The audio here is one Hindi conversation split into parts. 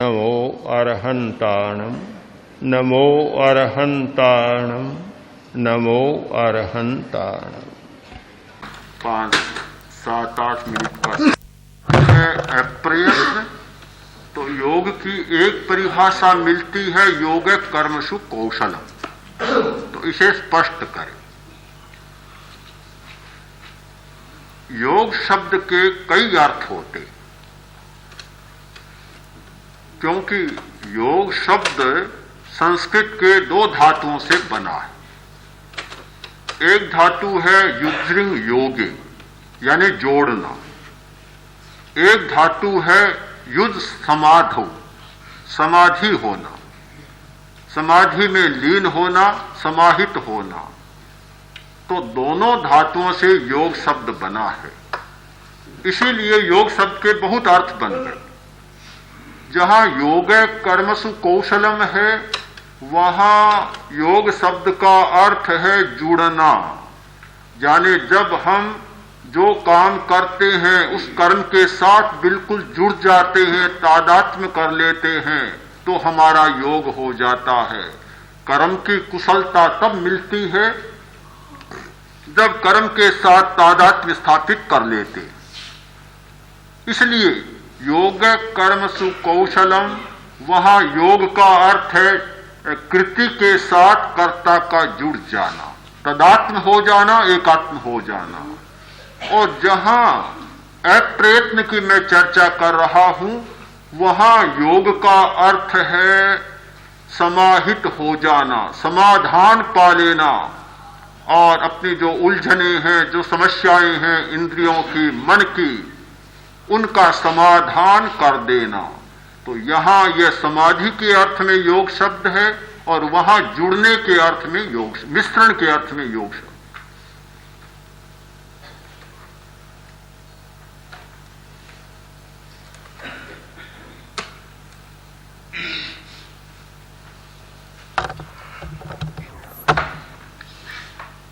नमो अरहंताणम नमो अरहंताणम नमो अरहंताणम। 5-7-8 मिनट का प्रयत्न। तो योग की एक परिभाषा मिलती है, योग कर्मसु कौशलम। तो इसे स्पष्ट करें। योग शब्द के कई अर्थ होते, क्योंकि योग शब्द संस्कृत के 2 धातुओं से बना है। एक धातु है युज्रिंग योगे, यानी जोड़ना। एक धातु है युज समाधौ, समाधि होना, समाधि में लीन होना, समाहित होना। तो दोनों धातुओं से योग शब्द बना है। इसीलिए योग शब्द के बहुत अर्थ बन गए। जहां योग कर्मसु कौशलम है, वहां योग शब्द का अर्थ है जुड़ना। यानी जब हम जो काम करते हैं उस कर्म के साथ बिल्कुल जुड़ जाते हैं, तादात्म्य कर लेते हैं, तो हमारा योग हो जाता है। कर्म की कुशलता तब मिलती है जब कर्म के साथ तादात्म्य स्थापित कर लेते। इसलिए योग कर्मसु कौशलम, वहां योग का अर्थ है कृति के साथ कर्ता का जुड़ जाना, तदात्म हो जाना, एकात्म हो जाना। और जहां अप्रयत्न की मैं चर्चा कर रहा हूं, वहां योग का अर्थ है समाहित हो जाना, समाधान पा लेना, और अपनी जो उलझने हैं, जो समस्याएं हैं इंद्रियों की, मन की, उनका समाधान कर देना। तो यहां यह समाधि के अर्थ में योग शब्द है, और वहां जुड़ने के अर्थ में योग, मिश्रण के अर्थ में योग शब्द।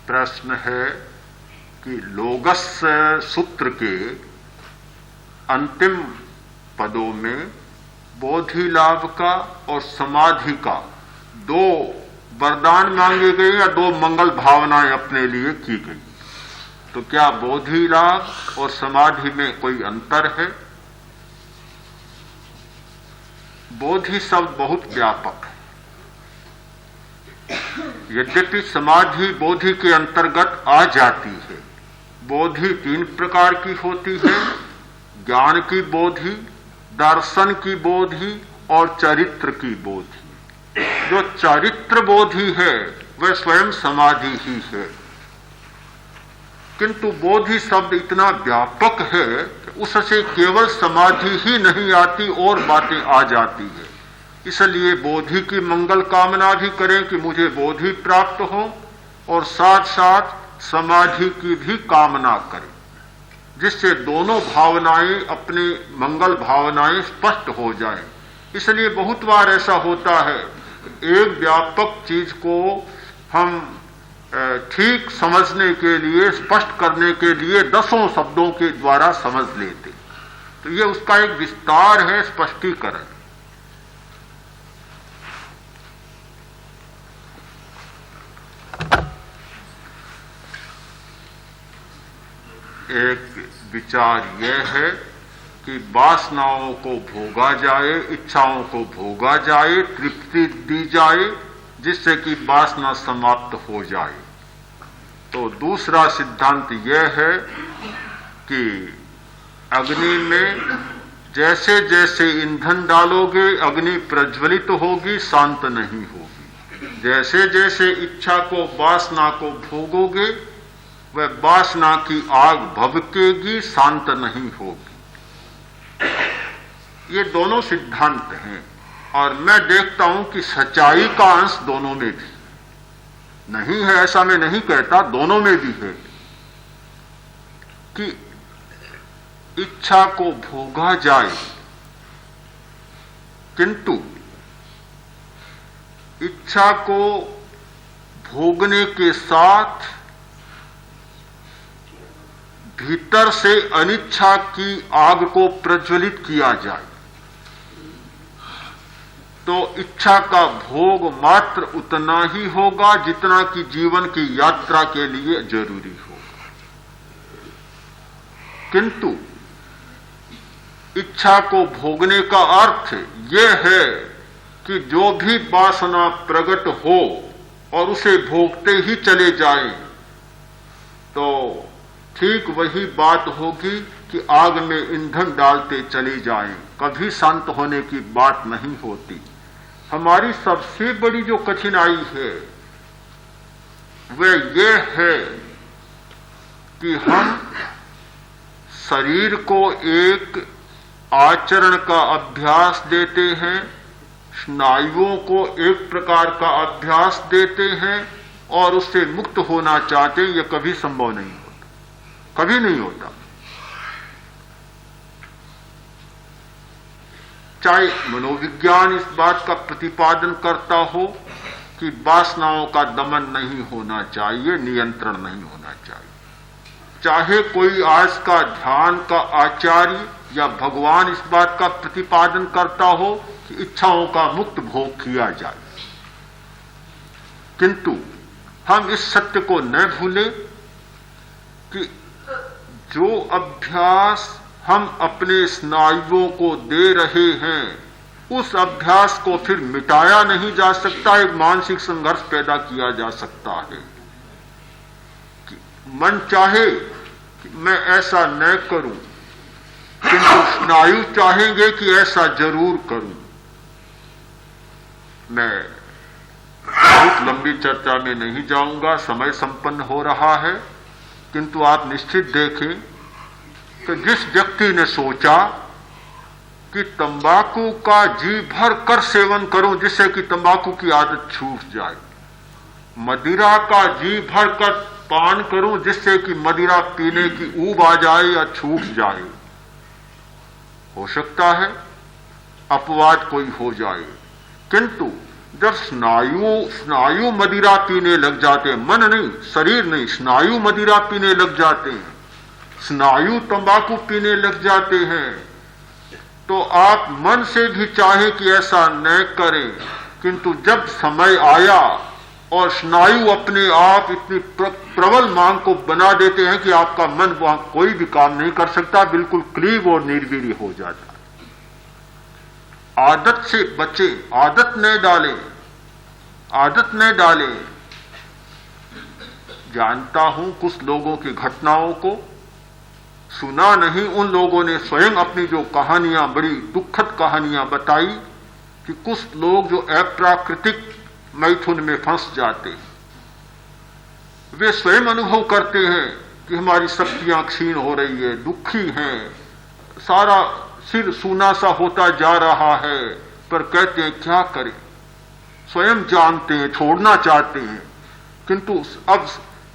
प्रश्न है कि लोगस सूत्र के अंतिम पदों में बोधि लाभ का और समाधि का 2 वरदान मांगे गए या 2 मंगल भावनाएं अपने लिए की गई। तो क्या बोधि लाभ और समाधि में कोई अंतर है? बोधि शब्द बहुत व्यापक है। यद्यपि समाधि बोधि के अंतर्गत आ जाती है। बोधि 3 प्रकार की होती है, ज्ञान की बोधि, दर्शन की बोधि और चरित्र की बोधि। जो चरित्र बोधि है वह स्वयं समाधि ही है। किंतु बोधि शब्द इतना व्यापक है कि उससे केवल समाधि ही नहीं आती, और बातें आ जाती है। इसलिए बोधि की मंगल कामना भी करें कि मुझे बोधि प्राप्त हो, और साथ साथ समाधि की भी कामना करें, जिससे दोनों भावनाएं, अपनी मंगल भावनाएं स्पष्ट हो जाएं। इसलिए बहुत बार ऐसा होता है, एक व्यापक चीज को हम ठीक समझने के लिए, स्पष्ट करने के लिए 10 शब्दों के द्वारा समझ लेते। तो ये उसका एक विस्तार है, स्पष्टीकरण। एक विचार यह है कि वासनाओं को भोगा जाए, इच्छाओं को भोगा जाए, तृप्ति दी जाए, जिससे कि वासना समाप्त हो जाए। तो दूसरा सिद्धांत यह है कि अग्नि में जैसे जैसे ईंधन डालोगे अग्नि प्रज्वलित होगी, शांत नहीं होगी। जैसे जैसे इच्छा को, वासना को भोगोगे, वह वासना की आग भभकेगी, शांत नहीं होगी। ये दोनों सिद्धांत हैं, और मैं देखता हूं कि सच्चाई का अंश दोनों में भी नहीं है, ऐसा मैं नहीं कहता, दोनों में भी है कि इच्छा को भोगा जाए, किंतु इच्छा को भोगने के साथ भीतर से अनिच्छा की आग को प्रज्वलित किया जाए। तो इच्छा का भोग मात्र उतना ही होगा जितना कि जीवन की यात्रा के लिए जरूरी होगा। किंतु इच्छा को भोगने का अर्थ यह है कि जो भी वासना प्रकट हो और उसे भोगते ही चले जाएं, तो ठीक वही बात होगी कि आग में ईंधन डालते चले जाएं, कभी शांत होने की बात नहीं होती। हमारी सबसे बड़ी जो कठिनाई है वह ये है कि हम शरीर को एक आचरण का अभ्यास देते हैं, स्नायुओं को एक प्रकार का अभ्यास देते हैं और उससे मुक्त होना चाहते हैं। यह कभी संभव नहीं होता, कभी नहीं होता। चाहे मनोविज्ञान इस बात का प्रतिपादन करता हो कि वासनाओं का दमन नहीं होना चाहिए, नियंत्रण नहीं होना चाहिए, चाहे कोई आज का ध्यान का आचार्य या भगवान इस बात का प्रतिपादन करता हो कि इच्छाओं का मुक्त भोग किया जाए, किंतु हम इस सत्य को न भूलें कि जो अभ्यास हम अपने स्नायुओं को दे रहे हैं, उस अभ्यास को फिर मिटाया नहीं जा सकता। एक मानसिक संघर्ष पैदा किया जा सकता है कि मन चाहे कि मैं ऐसा न करूं, किंतु स्नायु चाहेंगे कि ऐसा जरूर करूं। मैं बहुत लंबी चर्चा में नहीं जाऊंगा, समय संपन्न हो रहा है, किंतु आप निश्चित देखें कि जिस व्यक्ति ने सोचा कि तंबाकू का जी भर कर सेवन करूं जिससे कि तंबाकू की आदत छूट जाए, मदिरा का जी भर कर पान करूं जिससे कि मदिरा पीने की ऊब आ जाए या छूट जाए, हो सकता है अपवाद कोई हो जाए, किंतु जब स्नायु मदिरा पीने लग जाते हैं, मन नहीं, शरीर नहीं, स्नायु मदिरा पीने लग जाते हैं, स्नायु तंबाकू पीने लग जाते हैं, तो आप मन से भी चाहे कि ऐसा न करें, किंतु जब समय आया और स्नायु अपने आप इतनी प्रबल मांग को बना देते हैं कि आपका मन वहां कोई भी काम नहीं कर सकता, बिल्कुल क्लीब और निर्वीर्य हो जाता है। आदत से बचे, आदत न डालें, आदत न डालें। जानता हूं कुछ लोगों की घटनाओं को, सुना नहीं, उन लोगों ने स्वयं अपनी जो कहानियां, बड़ी दुखद कहानियां बताई कि कुछ लोग जो अप्राकृतिक मैथुन में फंस जाते हैं, वे स्वयं अनुभव करते हैं कि हमारी शक्तियां क्षीण हो रही है, दुखी हैं, सारा सिर सूना सा होता जा रहा है, पर कहते हैं क्या करें, स्वयं जानते हैं, छोड़ना चाहते हैं, किंतु अब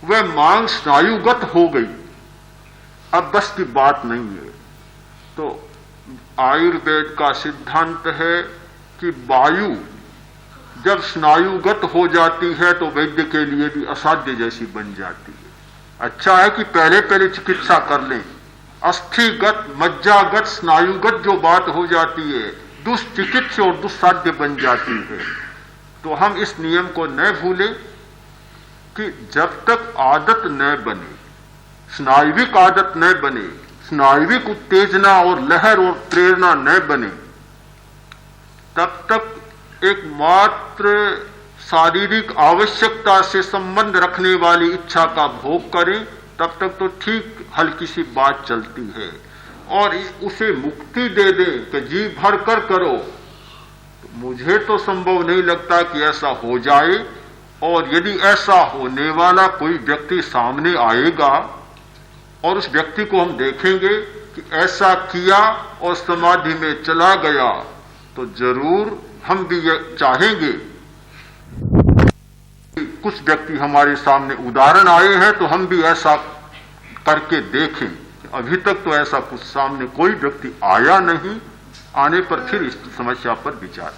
वह मांग स्नायुगत हो गई, अब बस की बात नहीं है। तो आयुर्वेद का सिद्धांत है कि वायु जब स्नायुगत हो जाती है तो वैद्य के लिए भी असाध्य जैसी बन जाती है। अच्छा है कि पहले पहले चिकित्सा कर लें। अस्थिगत, मज्जागत, स्नायुगत जो बात हो जाती है, दुष्चिकित्सा और दुस्साध्य बन जाती है। तो हम इस नियम को न भूलें कि जब तक आदत न बने, स्नायुविक आदत न बने, स्नायुविक उत्तेजना और लहर और प्रेरणा न बने, तब तक एकमात्र शारीरिक आवश्यकता से संबंध रखने वाली इच्छा का भोग करें, तब तक तो ठीक हल्की सी बात चलती है। और उसे मुक्ति दे दें कि जी भर कर करो, तो मुझे तो संभव नहीं लगता कि ऐसा हो जाए। और यदि ऐसा होने वाला कोई व्यक्ति सामने आएगा और उस व्यक्ति को हम देखेंगे कि ऐसा किया और समाधि में चला गया, तो जरूर हम भी ये चाहेंगे। कुछ व्यक्ति हमारे सामने उदाहरण आए हैं तो हम भी ऐसा करके देखें। अभी तक तो ऐसा कुछ सामने कोई व्यक्ति आया नहीं, आने पर फिर इस समस्या पर विचार